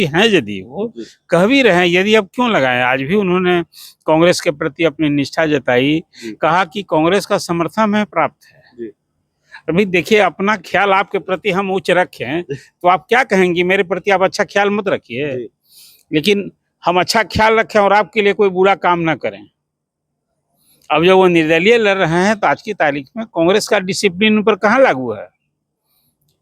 हैं, यदि वो कह भी रहे हैं, यदि अब क्यों लगाए, आज भी उन्होंने कांग्रेस के प्रति अपनी निष्ठा जताई, कहा कि कांग्रेस का समर्थन हमें प्राप्त है। अभी देखिए, अपना ख्याल आपके प्रति हम उच्च रखें तो आप क्या कहेंगे, मेरे प्रति आप अच्छा ख्याल मत रखिए, लेकिन हम अच्छा ख्याल रखें और आपके लिए कोई बुरा काम ना करें। अब जब वो निर्दलीय लड़ रहे हैं तो आज की तारीख में कांग्रेस का डिसिप्लिन उन पर कहाँ लागू है,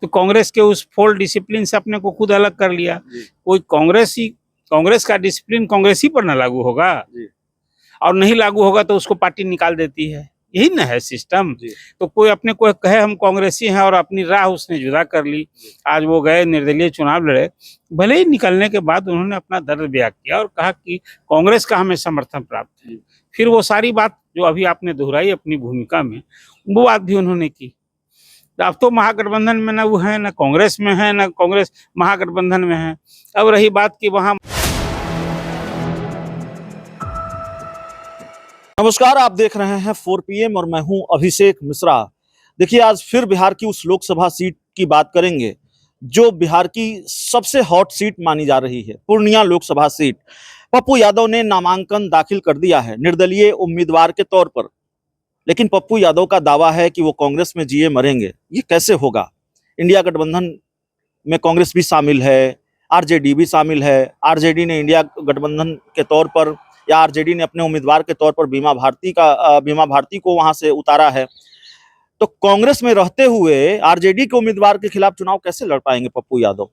तो कांग्रेस के उस फोल डिसिप्लिन से अपने को खुद अलग कर लिया। कोई कांग्रेस का डिसिप्लिन कांग्रेस ही पर ना लागू होगा, और नहीं लागू होगा तो उसको पार्टी निकाल देती है, यही ना है सिस्टम। तो कोई अपने को कहे हम कांग्रेसी हैं और अपनी राह उसने जुदा कर ली। आज वो गए निर्दलीय चुनाव लड़े, भले ही निकलने के बाद उन्होंने अपना दर्द बयां किया और कहा कि कांग्रेस का हमें समर्थन प्राप्त है। फिर वो सारी बात जो अभी आपने दोहराई अपनी भूमिका में, वो बात भी उन्होंने की। अब तो महागठबंधन में ना वो है, ना कांग्रेस में है, ना कांग्रेस महागठबंधन में है। अब रही बात कि वहां नमस्कार, आप देख रहे हैं 4 PM और मैं हूं अभिषेक मिश्रा। देखिए, आज फिर बिहार की उस लोकसभा सीट की बात करेंगे जो बिहार की सबसे हॉट सीट मानी जा रही है, पूर्णिया लोकसभा सीट। पप्पू यादव ने नामांकन दाखिल कर दिया है निर्दलीय उम्मीदवार के तौर पर, लेकिन पप्पू यादव का दावा है कि वो कांग्रेस में जिए मरेंगे। ये कैसे होगा? इंडिया गठबंधन में कांग्रेस भी शामिल है, आरजेडी भी शामिल है। आरजेडी ने इंडिया गठबंधन के तौर पर या आरजेडी ने अपने उम्मीदवार के तौर पर बीमा भारती को वहां से उतारा है। तो कांग्रेस में रहते हुए आरजेडी के उम्मीदवार के खिलाफ चुनाव कैसे लड़ पाएंगे पप्पू यादव?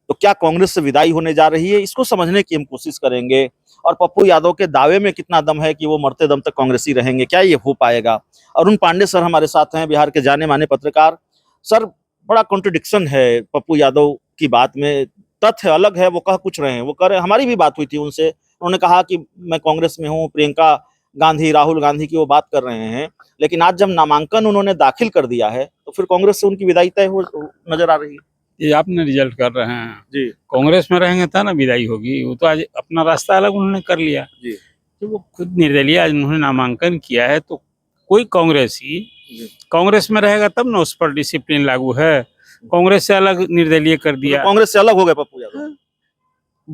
तो क्या कांग्रेस से विदाई होने जा रही है? इसको समझने की हम कोशिश करेंगे। और पप्पू यादव के दावे में कितना दम है कि वो मरते दम तक कांग्रेसी रहेंगे, क्या ये हो पाएगा? अरुण पांडे सर हमारे साथ हैं, बिहार के जाने माने पत्रकार। सर, बड़ा कॉन्ट्रडिक्शन है पप्पू यादव की बात में। तथ्य अलग है, वो कह कुछ रहे हैं, वो कह रहे, हमारी भी बात हुई थी उनसे, उन्होंने कहा कि मैं कांग्रेस में हूँ, प्रियंका गांधी, राहुल गांधी की वो बात कर रहे हैं। लेकिन आज जब नामांकन उन्होंने दाखिल कर दिया है तो फिर कांग्रेस से उनकी विदाई तय हो नजर आ रही है। ये आपने रिजल्ट कर रहे हैं जी, कांग्रेस में रहेंगे था ना विदाई होगी, वो तो आज अपना रास्ता अलग उन्होंने कर लिया जी, तो वो खुद निर्दलीय आज उन्होंने नामांकन किया है। तो कोई कांग्रेसी कांग्रेस में रहेगा तब ना उस पर डिसिप्लिन लागू है, कांग्रेस से अलग निर्दलीय कर दिया, तो कांग्रेस से अलग हो गए पप्पू यादव।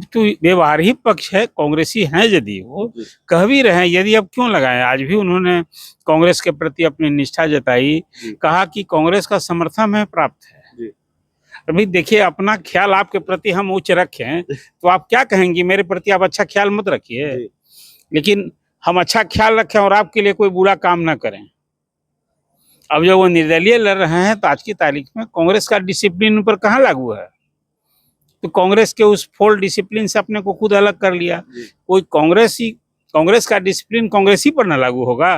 तो व्यवहार ही पक्ष है, कांग्रेसी हैं, यदि वो कह भी रहे हैं, यदि अब क्यों लगाए, आज भी उन्होंने कांग्रेस के प्रति अपनी निष्ठा जताई, कहा कि कांग्रेस का समर्थन हमें प्राप्त है। अभी देखिए, अपना ख्याल आपके प्रति हम उच्च रखें तो आप क्या कहेंगे, मेरे प्रति आप अच्छा ख्याल मत रखिए, लेकिन हम अच्छा ख्याल रखें और आपके लिए कोई बुरा काम ना करें। अब जब वो निर्दलीय लड़ रहे हैं तो आज की तारीख में कांग्रेस का डिसिप्लिन उन पर कहाँ लागू है, तो कांग्रेस के उस फोल डिसिप्लिन से अपने को खुद अलग कर लिया। कोई कांग्रेस का डिसिप्लिन कांग्रेस ही पर ना लागू होगा,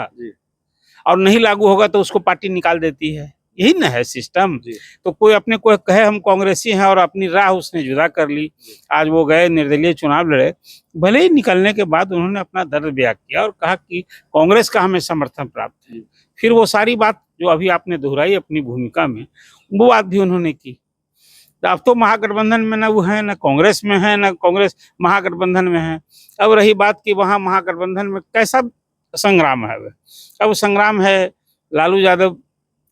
और नहीं लागू होगा तो उसको पार्टी निकाल देती है, यही ना है सिस्टम। तो कोई अपने को कहे हम कांग्रेसी हैं और अपनी राह उसने जुदा कर ली। आज वो गए निर्दलीय चुनाव लड़े, भले ही निकलने के बाद उन्होंने अपना दर्द बयां किया और कहा कि कांग्रेस का हमें समर्थन प्राप्त है। फिर वो सारी बात जो अभी आपने दोहराई अपनी भूमिका में, वो बात भी उन्होंने की। अब तो महागठबंधन में ना वो है, ना कांग्रेस में है, ना कांग्रेस महागठबंधन में है। अब रही बात कि वहाँ महागठबंधन में कैसा संग्राम है, अब संग्राम है लालू यादव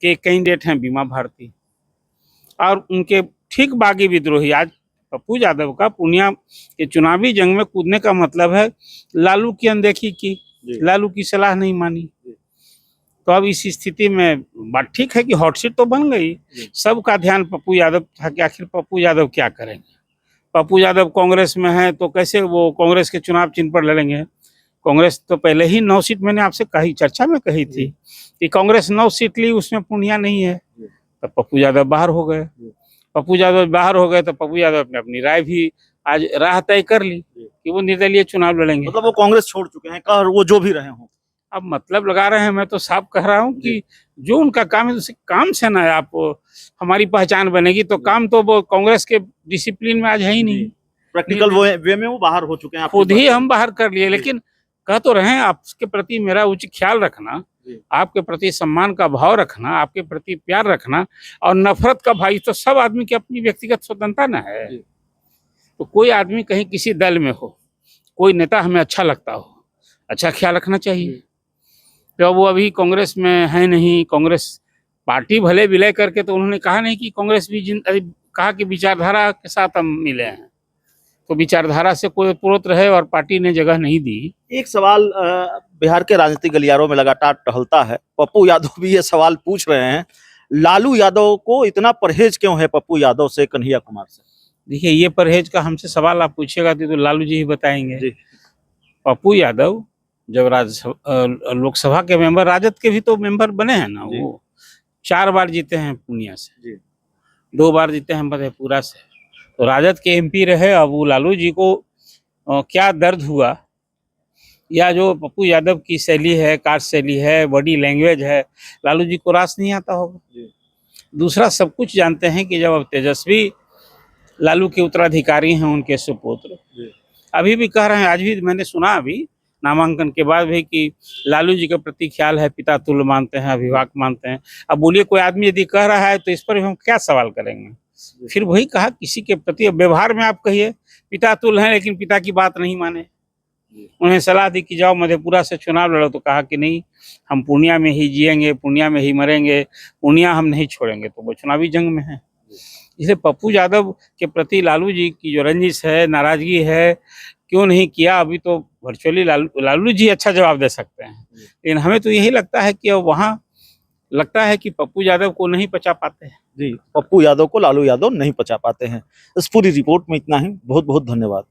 के कैंडिडेट हैं बीमा भारती, और उनके ठीक बागी विद्रोही। आज पप्पू यादव का पूर्णिया के चुनावी जंग में कूदने का मतलब है लालू की अनदेखी की, लालू की सलाह नहीं मानी। तो अब इस स्थिति में बात ठीक है कि हॉट सीट तो बन गई, सबका ध्यान पप्पू यादव था कि आखिर पप्पू यादव क्या करेंगे। पप्पू यादव कांग्रेस में है तो कैसे वो कांग्रेस के चुनाव चिन्ह पर लड़ेंगे। कांग्रेस तो पहले ही 9 सीट मैंने आपसे कही, चर्चा में कही थी कि कांग्रेस 9 सीट ली, उसमें पूर्णिया नहीं है, तो पप्पू यादव बाहर हो गए। पप्पू यादव बाहर हो गए तो पप्पू यादव ने अपनी राय भी आज राह तय कर ली कि वो निर्दलीय चुनाव लड़ेंगे। मतलब वो कांग्रेस छोड़ चुके हैं, कह वो जो भी रहे हों। अब मतलब लगा रहे हैं, मैं तो साफ कह रहा हूँ कि जो उनका काम है उसी काम से ना आप हमारी पहचान बनेगी, तो काम तो वो कांग्रेस के डिसिप्लिन में आज है ही नहीं। प्रैक्टिकल वे में वो बाहर हो चुके हैं, खुद ही हम बाहर कर लिए। लेकिन कह तो रहे हैं आपके प्रति मेरा उचित ख्याल रखना, आपके प्रति सम्मान का भाव रखना, आपके प्रति प्यार रखना, और नफरत का भाई तो सब आदमी की अपनी व्यक्तिगत स्वतंत्रता ना है। तो कोई आदमी कहीं किसी दल में हो, कोई नेता हमें अच्छा लगता हो, अच्छा ख्याल रखना चाहिए। तो वो अभी कांग्रेस में है नहीं, कांग्रेस पार्टी भले विलय करके, तो उन्होंने कहा नहीं कि कांग्रेस भी कहा कि विचारधारा के साथ हम मिले हैं। तो विचारधारा से कोई पुरोत रहे और पार्टी ने जगह नहीं दी। एक सवाल बिहार के राजनीतिक गलियारों में लगातार टहलता है, पप्पू यादव भी ये सवाल पूछ रहे हैं, लालू यादव को इतना परहेज क्यों है पप्पू यादव से, कन्हैया कुमार से? देखिए, ये परहेज का हमसे सवाल आप पूछिएगा तो लालू जी ही बताएंगे। जी। पप्पू यादव जब लोकसभा के मेंबर, राजद के भी तो मेंबर बने हैं ना, जी। वो 4 बार जीते हैं पूर्णिया से, जी। 2 बार जीते हैं मधेपुरा से, तो राजद के एमपी रहे। अब वो लालू जी को क्या दर्द हुआ, या जो पप्पू यादव की शैली है, कार्य शैली है, बॉडी लैंग्वेज है, लालू जी को रास नहीं आता होगा। दूसरा, सब कुछ जानते हैं कि जब अब तेजस्वी लालू के उत्तराधिकारी हैं, उनके सुपुत्र अभी भी कह रहे हैं, आज भी मैंने सुना अभी नामांकन के बाद भी कि लालू जी के प्रति ख्याल है, पिता तुल्य मानते हैं, अभिभावक मानते हैं। अब बोलिए, कोई आदमी यदि कह रहा है तो इस पर हम क्या सवाल करेंगे? फिर वही कहा, किसी के प्रति व्यवहार में आप कहिए पिता तुल्य हैं, लेकिन पिता की बात नहीं माने। उन्हें सलाह दी कि जाओ मधेपुरा से चुनाव लड़ो, तो कहा कि नहीं, हम पूर्णिया में ही जिएंगे, पूर्णिया में ही मरेंगे, पूर्णिया हम नहीं छोड़ेंगे। तो वो चुनावी जंग में है। इसलिए पप्पू यादव के प्रति लालू जी की जो रंजिश है, नाराजगी है, क्यों नहीं किया, अभी तो वर्चुअली लालू जी अच्छा जवाब दे सकते हैं। लेकिन हमें तो यही लगता है कि वहाँ लगता है कि पप्पू यादव को नहीं पचा पाते हैं। जी, पप्पू यादव को लालू यादव नहीं पचा पाते हैं। इस पूरी रिपोर्ट में इतना ही। बहुत बहुत धन्यवाद।